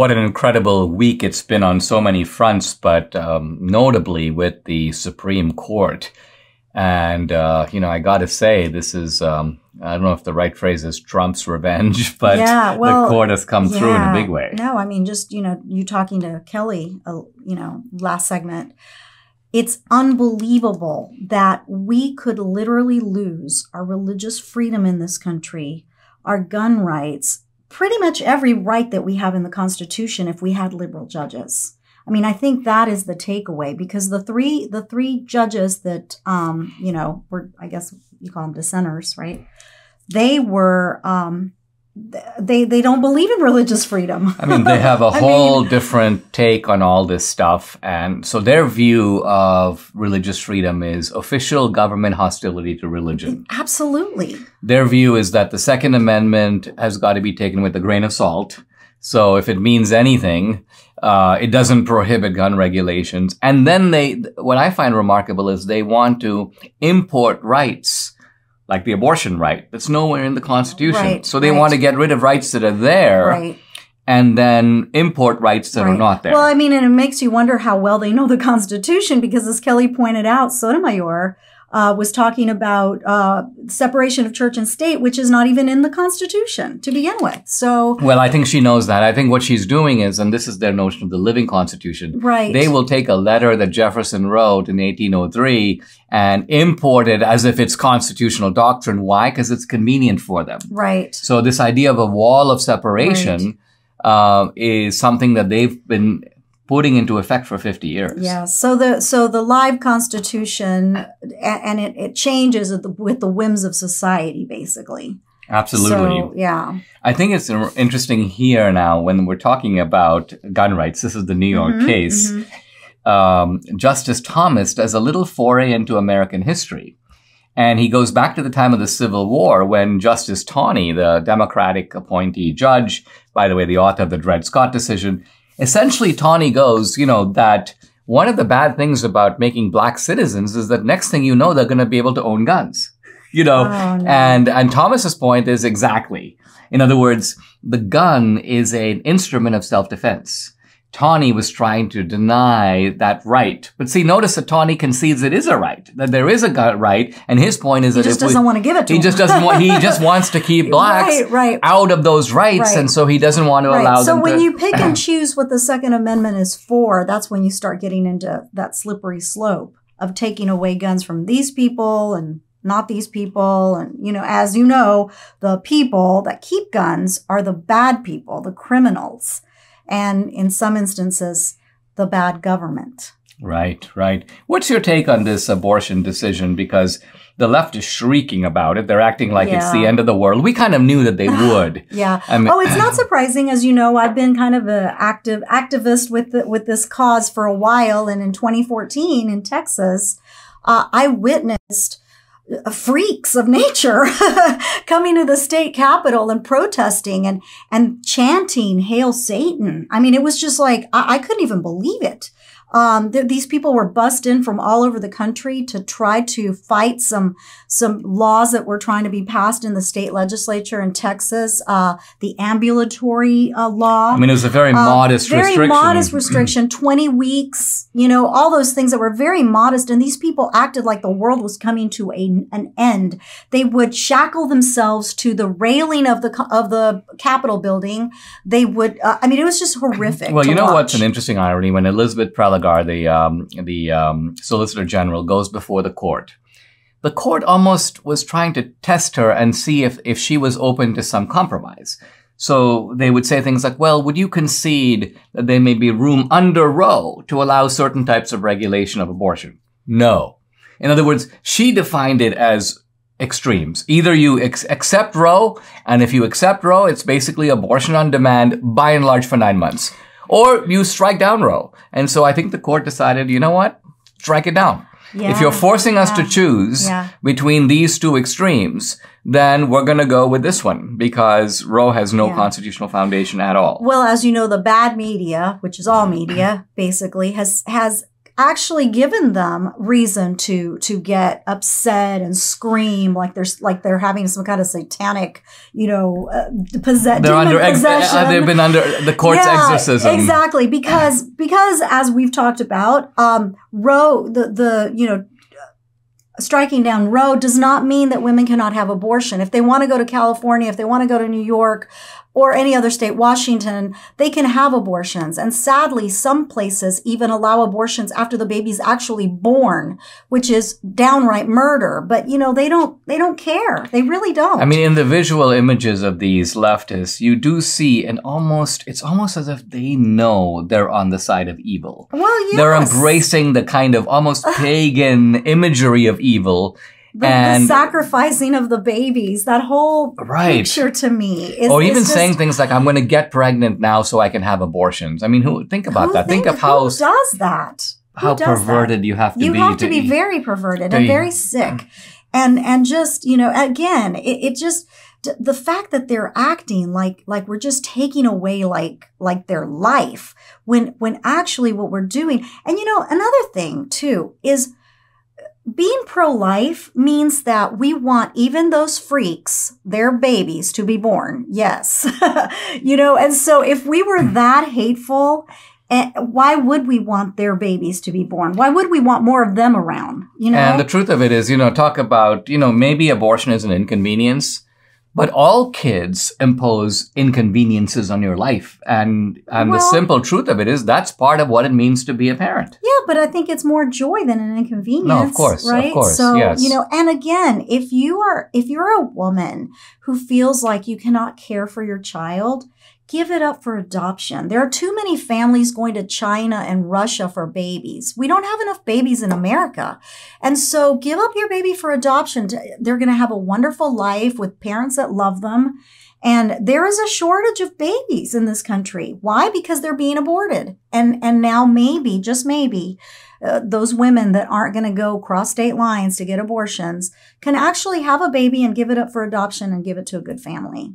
what an incredible week it's been on so many fronts, but notably with the Supreme Court. And, I got to say, this is, I don't know if the right phrase is Trump's revenge, but the court has come through in a big way. No, I mean, just, you talking to Kelly, last segment, it's unbelievable that we could literally lose our religious freedom in this country, our gun rights, pretty much every right that we have in the Constitution if we had liberal judges. I mean, I think that is the takeaway, because the three judges that, were, I guess you call them dissenters, right? They were, they don't believe in religious freedom. I mean, they have a whole different take on all this stuff. And so their view of religious freedom is official government hostility to religion. Absolutely. Their view is that the Second Amendment has got to be taken with a grain of salt. So if it means anything, it doesn't prohibit gun regulations. And then what I find remarkable is they want to import rights, like the abortion right, that's nowhere in the Constitution. Right, so they want to get rid of rights that are there and then import rights that are not there. Well, I mean, and it makes you wonder how well they know the Constitution, because as Kelly pointed out, Sotomayor was talking about separation of church and state, which is not even in the Constitution to begin with. So, well, I think she knows that. I think what she's doing is, and this is their notion of the living Constitution, they will take a letter that Jefferson wrote in 1803 and import it as if it's constitutional doctrine. Why? Because it's convenient for them. Right. So this idea of a wall of separation is something that they've been putting into effect for 50 years. Yeah. So the live Constitution, and it changes with the whims of society, basically. Absolutely. So, yeah. I think it's interesting here now when we're talking about gun rights. This is the New York case. Justice Thomas does a little foray into American history. And he goes back to the time of the Civil War when Justice Taney, the Democratic appointee judge, by the way, the author of the Dred Scott decision, essentially, Taney goes, that one of the bad things about making black citizens is that next thing you know, they're going to be able to own guns, Oh, no. And Thomas's point is exactly. In other words, the gun is an instrument of self-defense. Taney was trying to deny that right. But see, notice that Taney concedes it is a right, that there is a gun right. And his point is he just doesn't want to give it to him. He just wants to keep blacks out of those rights. And so he doesn't want to allow them to. So when you pick and choose what the Second Amendment is for, that's when you start getting into that slippery slope of taking away guns from these people and not these people. And, as you know, the people that keep guns are the bad people, the criminals. And in some instances, the bad government. Right. What's your take on this abortion decision? Because the left is shrieking about it. They're acting like it's the end of the world. We kind of knew that they would. I mean, it's not surprising. As you know, I've been kind of an activist with this cause for a while. And in 2014 in Texas, I witnessed freaks of nature coming to the state capitol and protesting and chanting "Hail Satan." I mean, it was just like, I couldn't even believe it. These people were bussed in from all over the country to try to fight some laws that were trying to be passed in the state legislature in Texas. The ambulatory law. I mean, it was a very modest restriction. Very modest restriction, 20 weeks, all those things that were very modest. And these people acted like the world was coming to an end. They would shackle themselves to the railing of the Capitol building. They would, it was just horrific. Well, what's an interesting irony? When Elizabeth Prelogar, the Solicitor General, goes before the court almost was trying to test her and see if she was open to some compromise. So they would say things like, well, would you concede that there may be room under Roe to allow certain types of regulation of abortion? No. In other words, she defined it as extremes. Either you accept Roe, and if you accept Roe, it's basically abortion on demand, by and large, for 9 months. Or you strike down Roe. And so I think the court decided, you know what? Strike it down. If you're forcing us to choose between these two extremes, then we're going to go with this one because Roe has no constitutional foundation at all. Well, as you know, the bad media, which is all media, basically has actually given them reason to get upset and scream like they're having some kind of satanic, demon possession. They've been under the court's exorcism. Exactly, because as we've talked about, Roe, striking down Roe does not mean that women cannot have abortion. If they want to go to California, if they want to go to New York or any other state, Washington, they can have abortions. And sadly, some places even allow abortions after the baby's actually born, which is downright murder. But, they don't care. They really don't. I mean, in the visual images of these leftists, you do see it's almost as if they know they're on the side of evil. Well, yes. They're embracing the kind of almost pagan imagery of evil. The sacrificing of the babies, that whole picture to me is, or even saying things like, I'm going to get pregnant now so I can have abortions. I mean, think about that. Think of how... Who does that? How perverted you have to be. You have to be very perverted and very sick. And just, again, it just... The fact that they're acting like we're just taking away like their life when actually what we're doing. And another thing too is being pro-life means that we want even those freaks, their babies, to be born. Yes. And so if we were that hateful, why would we want their babies to be born? Why would we want more of them around? And the truth of it is, talk about, maybe abortion is an inconvenience, but all kids impose inconveniences on your life. And the simple truth of it is that's part of what it means to be a parent. Yeah, but I think it's more joy than an inconvenience. No, of course, right? Of course, so, yes. And again, if you're a woman who feels like you cannot care for your child, give it up for adoption. There are too many families going to China and Russia for babies. We don't have enough babies in America. And so give up your baby for adoption. They're going to have a wonderful life with parents that love them. And there is a shortage of babies in this country. Why? Because they're being aborted. And now maybe, just maybe, those women that aren't going to go cross state lines to get abortions can actually have a baby and give it up for adoption and give it to a good family.